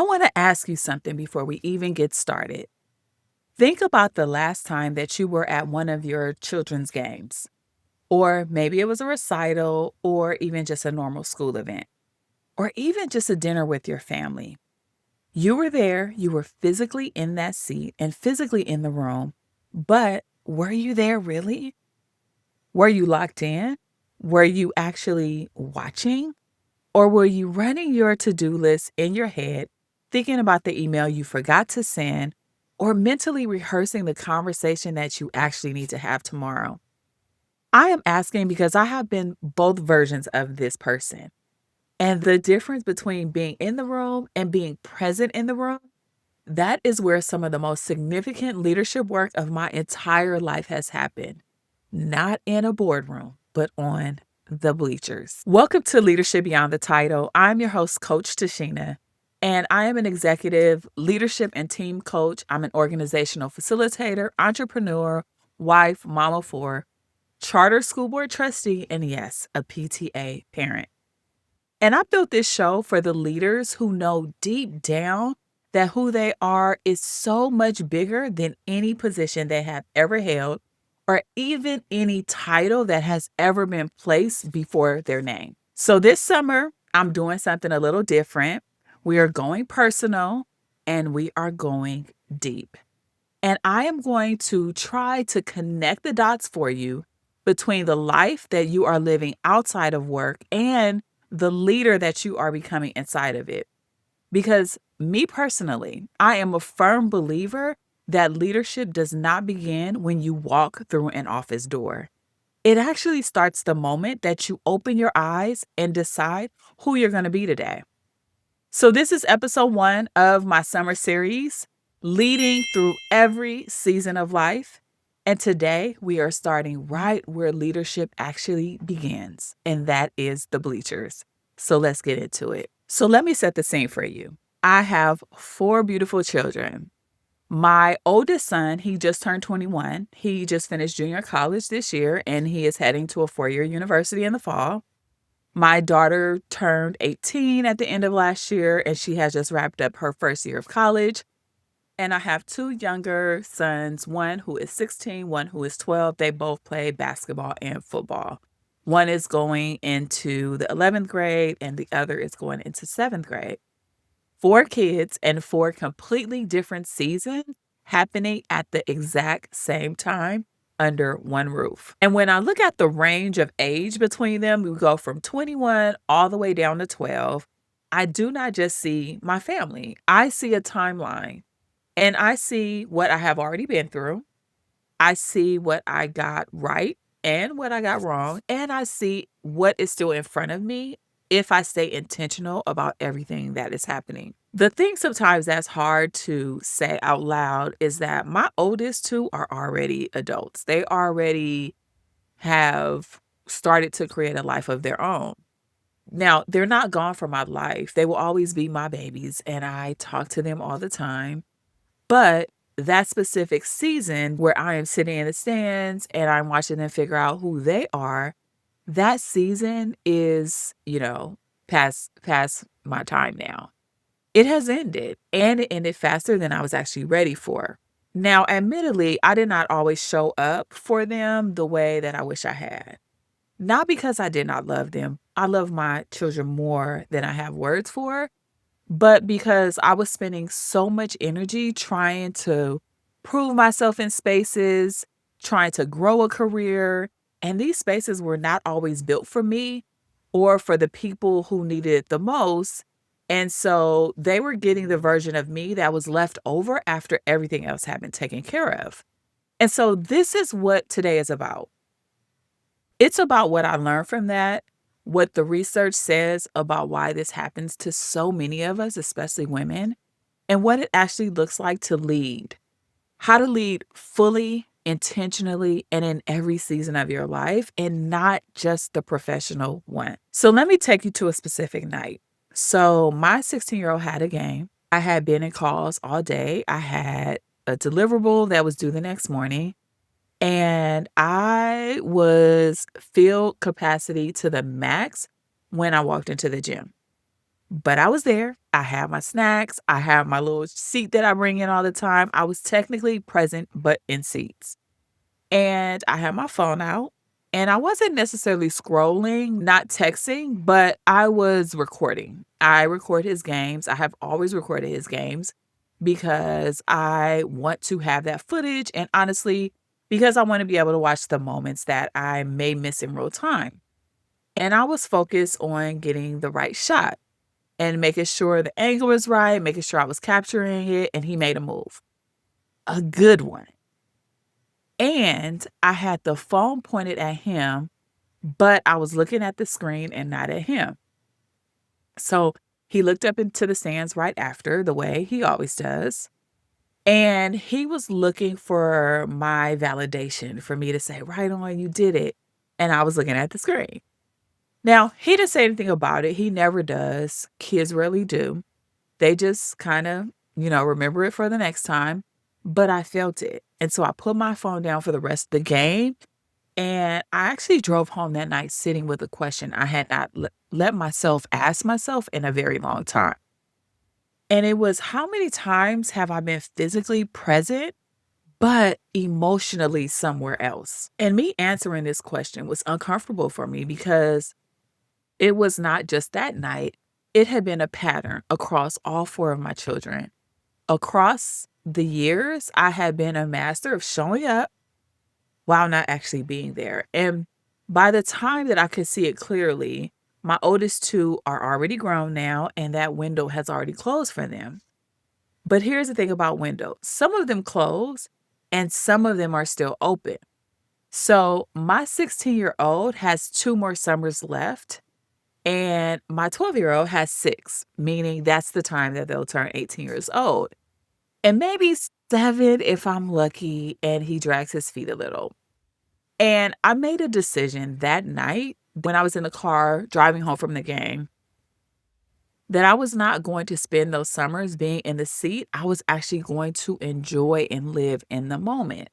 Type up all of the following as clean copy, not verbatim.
I want to ask you something before we even get started. Think about the last time that you were at one of your children's games, or maybe it was a recital, or even just a normal school event, or even just a dinner with your family. You were there, you were physically in that seat and physically in the room, but were you there really? Were you locked in? Were you actually watching? Or were you running your to do list in your head, thinking about the email you forgot to send, or mentally rehearsing the conversation that you actually need to have tomorrow? I am asking because I have been both versions of this person. And the difference between being in the room and being present in the room, that is where some of the most significant leadership work of my entire life has happened. Not in a boardroom, but on the bleachers. Welcome to Leadership Beyond the Title. I'm your host, Coach TaSheena, and I am an executive leadership and team coach. I'm an organizational facilitator, entrepreneur, wife, mom of four, charter school board trustee, and yes, a PTA parent. And I built this show for the leaders who know deep down that who they are is so much bigger than any position they have ever held or even any title that has ever been placed before their name. So this summer, I'm doing something a little different. We are going personal and we are going deep. And I am going to try to connect the dots for you between the life that you are living outside of work and the leader that you are becoming inside of it. Because me personally, I am a firm believer that leadership does not begin when you walk through an office door. It actually starts the moment that you open your eyes and decide who you're going to be today. So, this is episode 1 of my summer series, Leading Through Every Season of Life. And today we are starting right where leadership actually begins, and that is the bleachers. So, let's get into it. So, let me set the scene for you. I have 4 beautiful children. My oldest son, he just turned 21. He just finished junior college this year, and he is heading to a 4-year university in the fall. My daughter turned 18 at the end of last year, and she has just wrapped up her first year of college. And I have 2 younger sons, one who is 16, one who is 12. They both play basketball and football. One is going into the 11th grade, and the other is going into 7th grade. 4 kids and 4 completely different seasons happening at the exact same time under one roof. And when I look at the range of age between them, we go from 21 all the way down to 12. I do not just see my family. I see a timeline and I see what I have already been through. I see what I got right and what I got wrong. And I see what is still in front of me if I stay intentional about everything that is happening. The thing sometimes that's hard to say out loud is that my oldest 2 are already adults. They already have started to create a life of their own. Now, they're not gone from my life. They will always be my babies, and I talk to them all the time. But that specific season where I am sitting in the stands and I'm watching them figure out who they are, that season is, past my time now. It has ended, and it ended faster than I was actually ready for. Now, admittedly, I did not always show up for them the way that I wish I had. Not because I did not love them. I love my children more than I have words for, but because I was spending so much energy trying to prove myself in spaces, trying to grow a career, and these spaces were not always built for me or for the people who needed it the most. And so they were getting the version of me that was left over after everything else had been taken care of. And so this is what today is about. It's about what I learned from that, what the research says about why this happens to so many of us, especially women, and what it actually looks like to lead. How to lead fully, intentionally, and in every season of your life, and not just the professional one. So let me take you to a specific night. So my 16-year-old had a game. I had been in calls all day. I had a deliverable that was due the next morning. And I was filled capacity to the max when I walked into the gym. But I was there. I had my snacks. I had my little seat that I bring in all the time. I was technically present, but in seats. And I had my phone out. And I wasn't necessarily scrolling, not texting, but I was recording. I record his games. I have always recorded his games because I want to have that footage. And honestly, because I want to be able to watch the moments that I may miss in real time. And I was focused on getting the right shot and making sure the angle was right, making sure I was capturing it, and he made a move. A good one. And I had the phone pointed at him, but I was looking at the screen and not at him. So he looked up into the stands right after, the way he always does. And he was looking for my validation, for me to say, right on, you did it. And I was looking at the screen. Now, he didn't say anything about it. He never does. Kids rarely do. They just kind of, remember it for the next time. But I felt it. And so I put my phone down for the rest of the game. And I actually drove home that night sitting with a question I had not let myself ask myself in a very long time. And it was, how many times have I been physically present, but emotionally somewhere else? And me answering this question was uncomfortable for me because it was not just that night. It had been a pattern across all four of my children. Across the years, I had been a master of showing up while not actually being there. And by the time that I could see it clearly, my oldest two are already grown now, and that window has already closed for them. But here's the thing about windows. Some of them close and some of them are still open. So my 16-year-old has 2 more summers left, and my 12-year-old has 6, meaning that's the time that they'll turn 18 years old. And maybe 7 if I'm lucky and he drags his feet a little. And I made a decision that night when I was in the car driving home from the game that I was not going to spend those summers being in the seat. I was actually going to enjoy and live in the moment.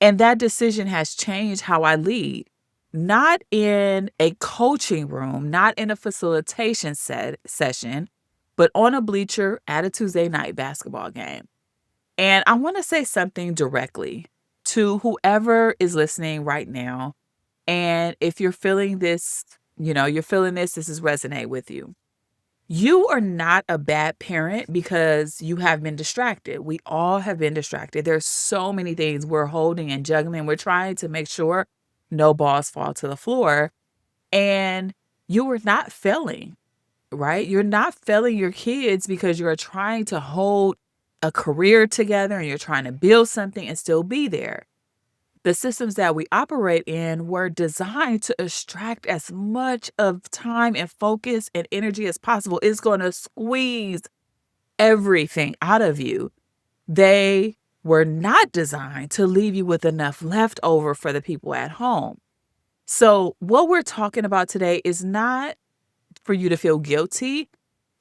And that decision has changed how I lead, not in a coaching room, not in a facilitation session, but on a bleacher at a Tuesday night basketball game. And I want to say something directly to whoever is listening right now. And if you're feeling this, this is resonate with you. You are not a bad parent because you have been distracted. We all have been distracted. There's so many things we're holding and juggling. We're trying to make sure no balls fall to the floor. And you are not failing, right? You're not failing your kids because you're trying to hold a career together and you're trying to build something and still be there. The systems that we operate in were designed to extract as much of time and focus and energy as possible. It's going to squeeze everything out of you. They were not designed to leave you with enough left over for the people at home. So what we're talking about today is not for you to feel guilty.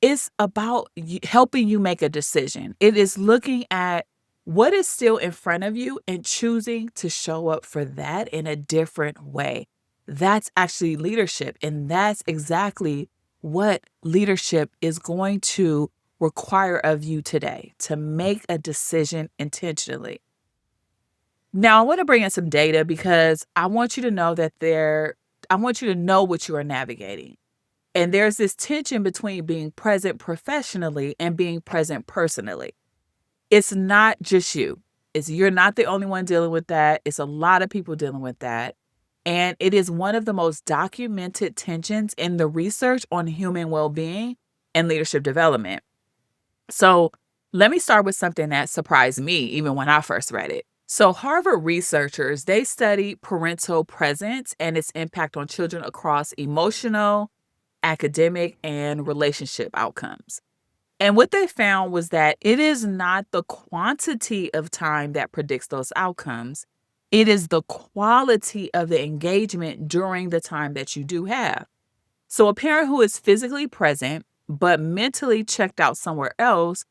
It's about helping you make a decision. It is looking at what is still in front of you and choosing to show up for that in a different way. That's actually leadership. And that's exactly what leadership is going to require of you today, to make a decision intentionally. Now, I want to bring in some data because I want you to know I want you to know what you are navigating. And there's this tension between being present professionally and being present personally. It's not just you. You're not the only one dealing with that. It's a lot of people dealing with that. And it is one of the most documented tensions in the research on human well-being and leadership development. So let me start with something that surprised me even when I first read it. So Harvard researchers, they studied parental presence and its impact on children across emotional, academic, and relationship outcomes. And what they found was that it is not the quantity of time that predicts those outcomes. It is the quality of the engagement during the time that you do have. So a parent who is physically present but mentally checked out somewhere else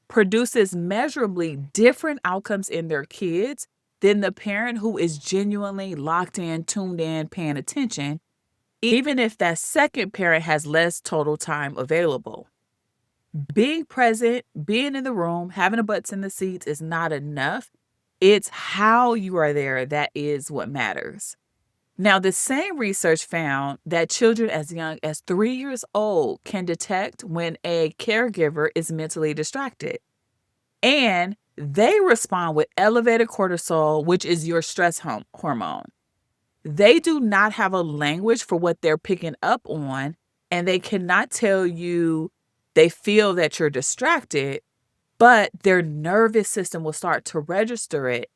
produces measurably different outcomes in their kids than the parent who is genuinely locked in, tuned in, paying attention. even if that second parent has less total time available. Being present, being in the room, having the butts in the seats is not enough. It's how you are there that is what matters. Now, the same research found that children as young as 3 years old can detect when a caregiver is mentally distracted. And they respond with elevated cortisol, which is your stress hormone. They do not have a language for what they're picking up on, and they cannot tell you they feel that you're distracted, but their nervous system will start to register it.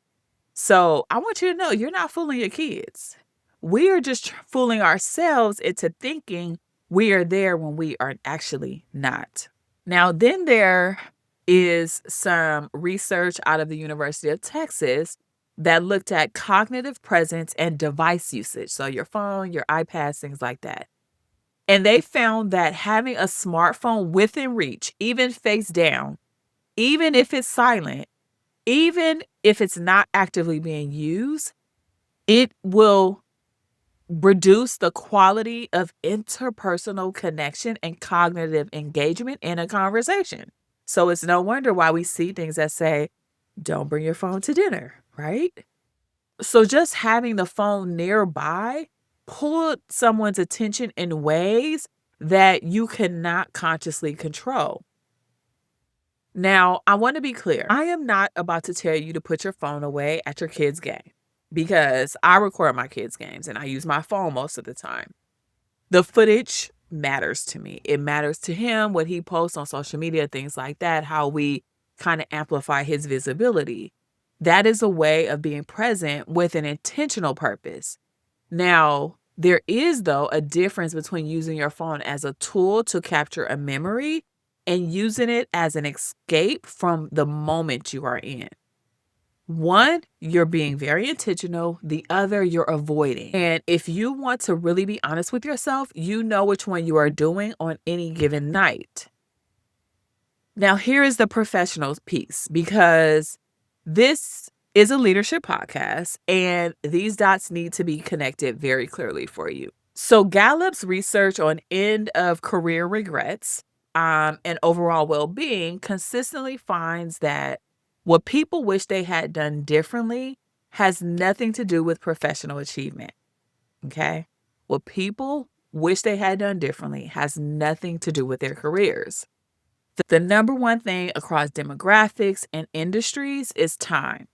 So I want you to know you're not fooling your kids. We are just fooling ourselves into thinking we are there when we are actually not. Now, then there is some research out of the University of Texas that looked at cognitive presence and device usage. So your phone, your iPads, things like that. And they found that having a smartphone within reach, even face down, even if it's silent, even if it's not actively being used, it will reduce the quality of interpersonal connection and cognitive engagement in a conversation. So it's no wonder why we see things that say, don't bring your phone to dinner, right? So just having the phone nearby pulled someone's attention in ways that you cannot consciously control. Now, I want to be clear. I am not about to tell you to put your phone away at your kid's game because I record my kids' games and I use my phone most of the time. The footage matters to me. It matters to him, what he posts on social media, things like that, how we kind of amplify his visibility. That is a way of being present with an intentional purpose. Now, there is, though, a difference between using your phone as a tool to capture a memory and using it as an escape from the moment you are in. One, you're being very intentional. The other, you're avoiding. And if you want to really be honest with yourself, you know which one you are doing on any given night. Now, here is the professional piece, because this is a leadership podcast and these dots need to be connected very clearly for you. So Gallup's research on end of career regrets and overall well-being consistently finds that what people wish they had done differently has nothing to do with professional achievement. Okay? What people wish they had done differently has nothing to do with their careers. The number one thing across demographics and industries is time.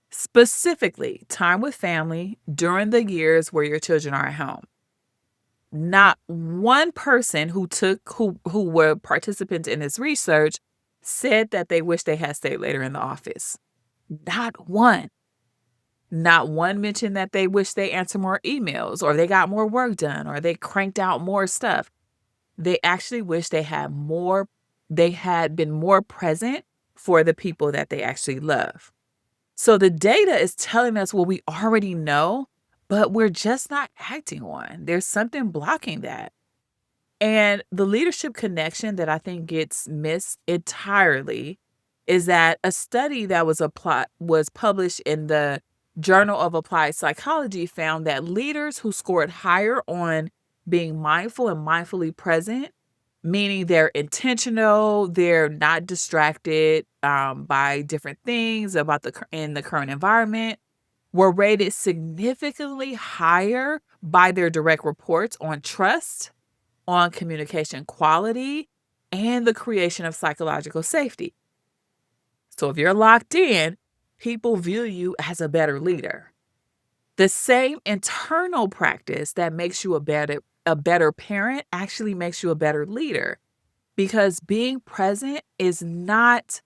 Specifically, time with family during the years where your children are at home. Not one person who were participants in this research said that they wish they had stayed later in the office. Not one. Not one mentioned that they wish they answered more emails or they got more work done or they cranked out more stuff. They actually wish they had been more present for the people that they actually love. So the data is telling us what we already know, but we're just not acting on. There's something blocking that. And the leadership connection that I think gets missed entirely is that a study that was published in the Journal of Applied Psychology found that leaders who scored higher on being mindful and mindfully present, meaning they're intentional, they're not distracted by different things in the current environment, were rated significantly higher by their direct reports on trust, on communication quality, and the creation of psychological safety. So if you're locked in, people view you as a better leader. The same internal practice that makes you a better parent actually makes you a better leader, because being present is not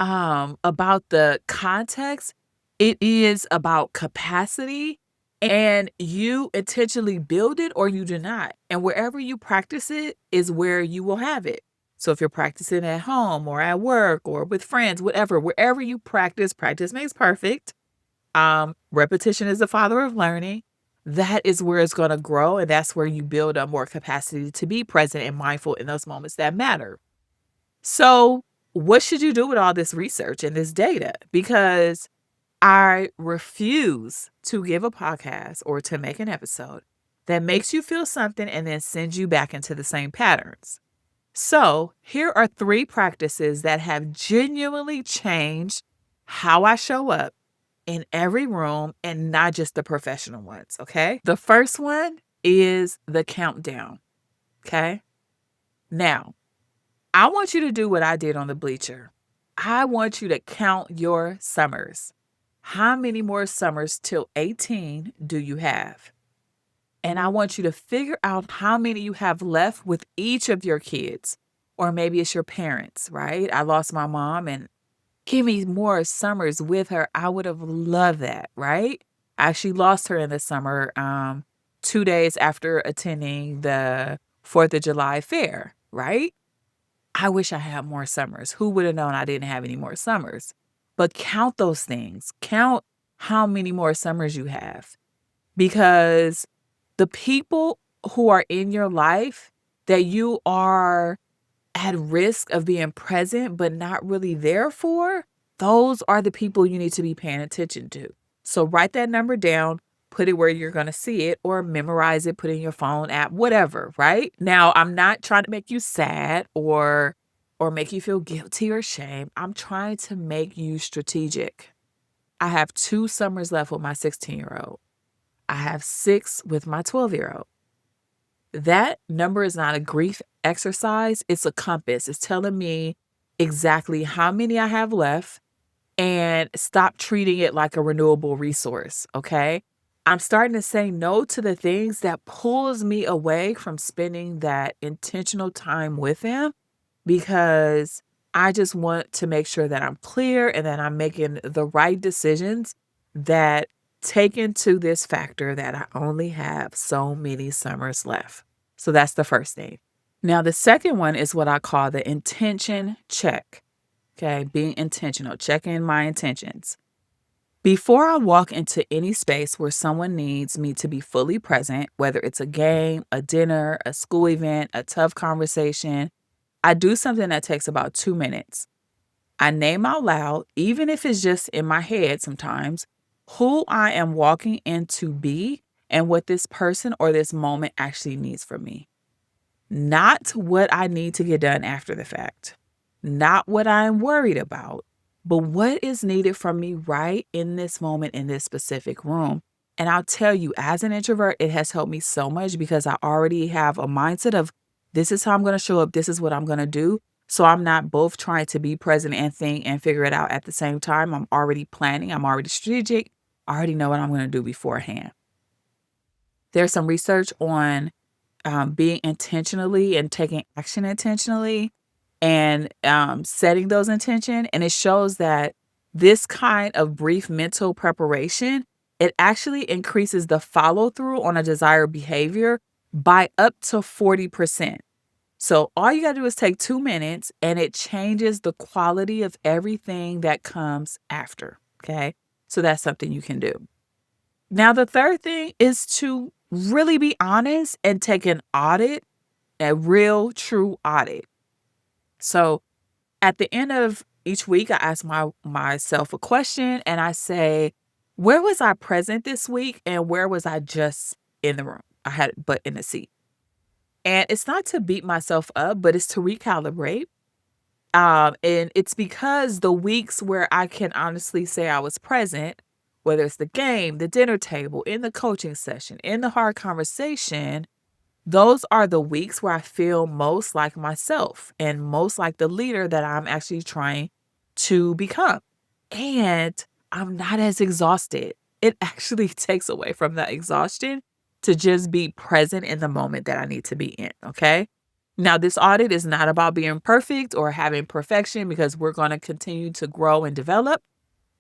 about the context. It is about capacity, and you intentionally build it or you do not. And wherever you practice it is where you will have it. So if you're practicing at home or at work or with friends, whatever, wherever you practice makes perfect. Repetition is the father of learning. That is where it's going to grow. And that's where you build up more capacity to be present and mindful in those moments that matter. So what should you do with all this research and this data? Because I refuse to give a podcast or to make an episode that makes you feel something and then sends you back into the same patterns. So, here are 3 practices that have genuinely changed how I show up in every room and not just the professional ones, okay? The first one is the countdown, okay? Now, I want you to do what I did on the bleacher. I want you to count your summers. How many more summers till 18 do you have? And I want you to figure out how many you have left with each of your kids. Or maybe it's your parents, right? I lost my mom and give me more summers with her. I would have loved that, right? I actually lost her in the summer, 2 days after attending the 4th of July fair, right? I wish I had more summers. Who would have known I didn't have any more summers? But count those things. Count how many more summers you have. Because the people who are in your life that you are at risk of being present but not really there for, those are the people you need to be paying attention to. So write that number down, put it where you're going to see it, or memorize it, put it in your phone app, whatever, right? Now, I'm not trying to make you sad or make you feel guilty or shame. I'm trying to make you strategic. I have 2 summers left with my 16-year-old. I have 6 with my 12-year-old. That number is not a grief exercise. It's a compass. It's telling me exactly how many I have left and stop treating it like a renewable resource. Okay. I'm starting to say no to the things that pulls me away from spending that intentional time with them because I just want to make sure that I'm clear and that I'm making the right decisions that take into this factor that I only have so many summers left. So that's the first thing. Now, the second one is what I call the intention check. Okay, being intentional, checking my intentions. Before I walk into any space where someone needs me to be fully present, whether it's a game, a dinner, a school event, a tough conversation, I do something that takes about 2 minutes. I name out loud, even if it's just in my head sometimes, who I am walking in to be and what this person or this moment actually needs from me. Not what I need to get done after the fact, not what I'm worried about, but what is needed from me right in this moment in this specific room. And I'll tell you, as an introvert, it has helped me so much because I already have a mindset of this is how I'm going to show up, this is what I'm going to do. So I'm not both trying to be present and think and figure it out at the same time. I'm already planning, I'm already strategic, I already know what I'm going to do beforehand. There's some research on being intentionally and taking action intentionally and setting those intention. And it shows that this kind of brief mental preparation, it actually increases the follow through on a desired behavior by up to 40%. So all you got to do is take 2 minutes and it changes the quality of everything that comes after. Okay. So that's something you can do. Now, the third thing is to really be honest and take an audit, a real, true audit. So at the end of each week, I ask myself a question and I say, where was I present this week and where was I just in the room? I had but in the seat. And it's not to beat myself up, but it's to recalibrate. And it's because the weeks where I can honestly say I was present, whether it's the game, the dinner table, in the coaching session, in the hard conversation, those are the weeks where I feel most like myself and most like the leader that I'm actually trying to become. And I'm not as exhausted. It actually takes away from that exhaustion to just be present in the moment that I need to be in. Okay. Now, this audit is not about being perfect or having perfection because we're going to continue to grow and develop,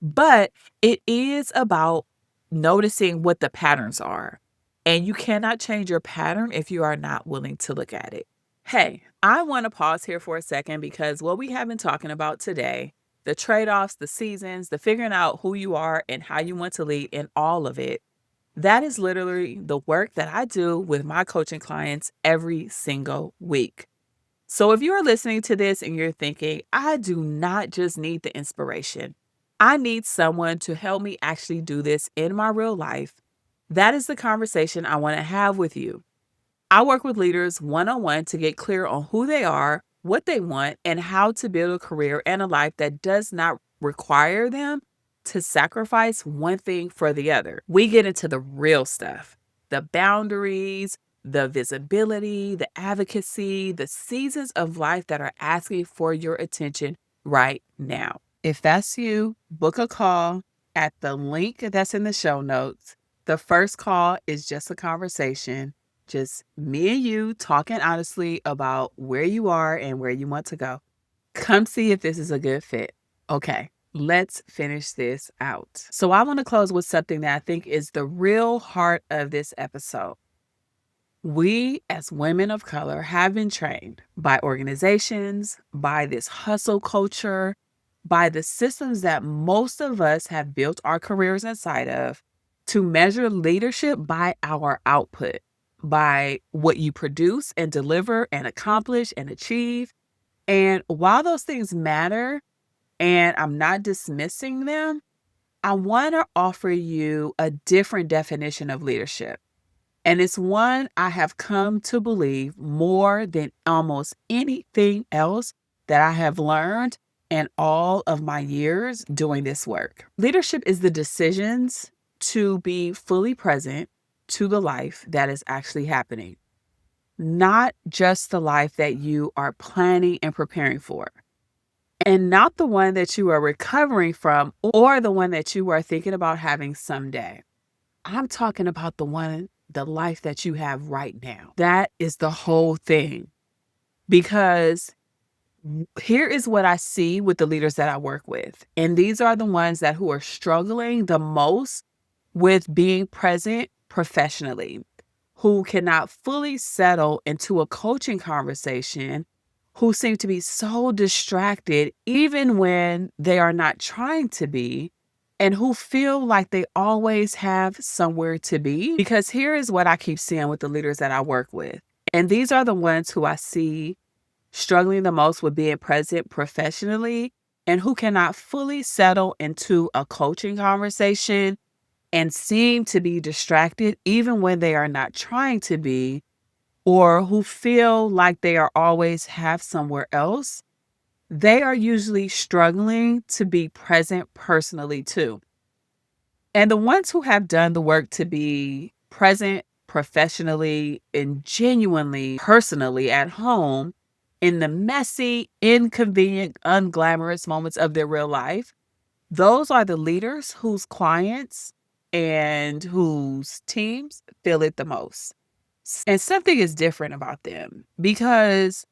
but it is about noticing what the patterns are. And you cannot change your pattern if you are not willing to look at it. Hey, I want to pause here for a second because what we have been talking about today, the trade-offs, the seasons, the figuring out who you are and how you want to lead in all of it, that is literally the work that I do with my coaching clients every single week. So if you're listening to this and you're thinking, I do not just need the inspiration, I need someone to help me actually do this in my real life, That is the conversation I want to have with you. I work with leaders one-on-one to get clear on who they are, what they want, and how to build a career and a life that does not require them to sacrifice one thing for the other. We get into the real stuff, the boundaries, the visibility, the advocacy, the seasons of life that are asking for your attention right now. If that's you, book a call at the link that's in the show notes. The first call is just a conversation, just me and you talking honestly about where you are and where you want to go. Come see if this is a good fit. Okay, let's finish this out. So I want to close with something that I think is the real heart of this episode. We, as women of color, have been trained by organizations, by this hustle culture, by the systems that most of us have built our careers inside of, to measure leadership by our output, by what you produce and deliver and accomplish and achieve. And while those things matter, and I'm not dismissing them, I want to offer you a different definition of leadership. And it's one I have come to believe more than almost anything else that I have learned in all of my years doing this work. Leadership is the decisions to be fully present to the life that is actually happening, not just the life that you are planning and preparing for, and not the one that you are recovering from or the one that you are thinking about having someday. I'm talking about the life that you have right now. That is the whole thing. Because here is what I see with the leaders that I work with. And these are the ones that who are struggling the most with being present professionally, who cannot fully settle into a coaching conversation, who seem to be so distracted even when they are not trying to be, and who feel like they always have somewhere to be. Because here is what I keep seeing with the leaders that I work with. And these are the ones who I see struggling the most with being present professionally and who cannot fully settle into a coaching conversation and seem to be distracted even when they are not trying to be, or who feel like they are always have somewhere else. They are usually struggling to be present personally too. And the ones who have done the work to be present professionally and genuinely personally at home in the messy, inconvenient, unglamorous moments of their real life, those are the leaders whose clients and whose teams feel it the most. And something is different about them because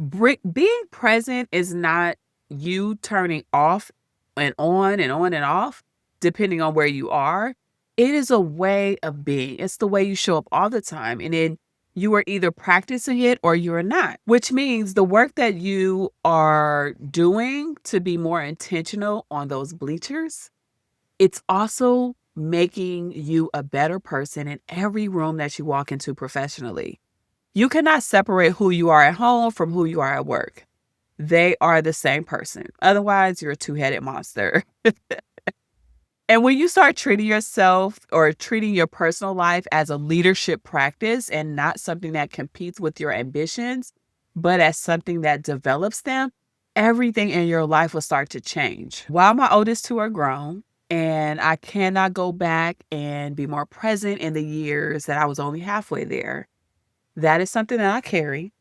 being present is not you turning off and on and on and off, depending on where you are. It is a way of being. It's the way you show up all the time. And then you are either practicing it or you're not, which means the work that you are doing to be more intentional on those bleachers, it's also making you a better person in every room that you walk into professionally. You cannot separate who you are at home from who you are at work. They are the same person. Otherwise, you're a two-headed monster. And when you start treating yourself or treating your personal life as a leadership practice and not something that competes with your ambitions, but as something that develops them, everything in your life will start to change. While my oldest two are grown, and I cannot go back and be more present in the years that I was only halfway there, that is something that I carry.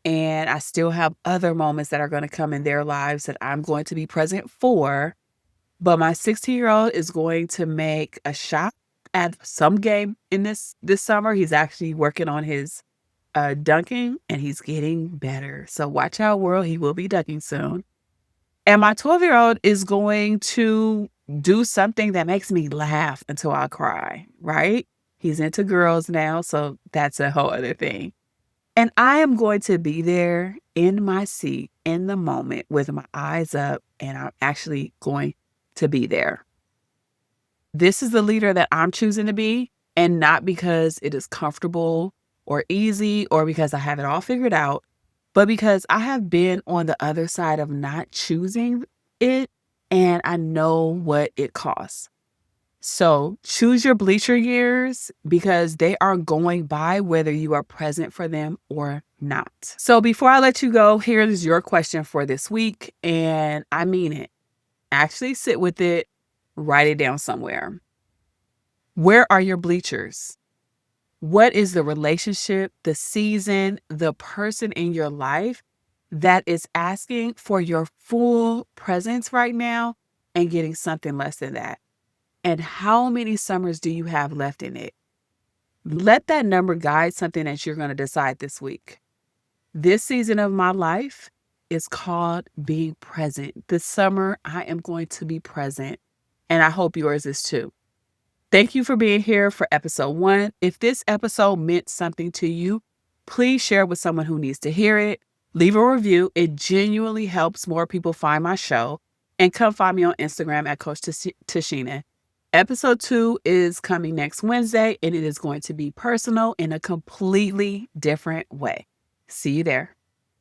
And I still have other moments that are going to come in their lives that I'm going to be present for. But my 16-year-old is going to make a shot at some game in this summer. He's actually working on his dunking, and he's getting better. So watch out, world. He will be dunking soon. And my 12-year-old is going to do something that makes me laugh until I cry, right? He's into girls now, so that's a whole other thing. And I am going to be there in my seat in the moment with my eyes up, and I'm actually going to be there. This is the leader that I'm choosing to be, and not because it is comfortable or easy or because I have it all figured out, but because I have been on the other side of not choosing it, and I know what it costs. So choose your bleacher years because they are going by whether you are present for them or not. So before I let you go, here's your question for this week. And I mean it. Actually sit with it, write it down somewhere. Where are your bleachers? What is the relationship, the season, the person in your life that is asking for your full presence right now and getting something less than that? And how many summers do you have left in it? Let that number guide something that you're going to decide this week. This season of my life is called being present. This summer, I am going to be present, and I hope yours is too. Thank you for being here for episode 1. If this episode meant something to you, please share it with someone who needs to hear it. Leave a review. It genuinely helps more people find my show. And come find me on Instagram at Coach TaSheena. Episode 2 is coming next Wednesday, and it is going to be personal in a completely different way. See you there.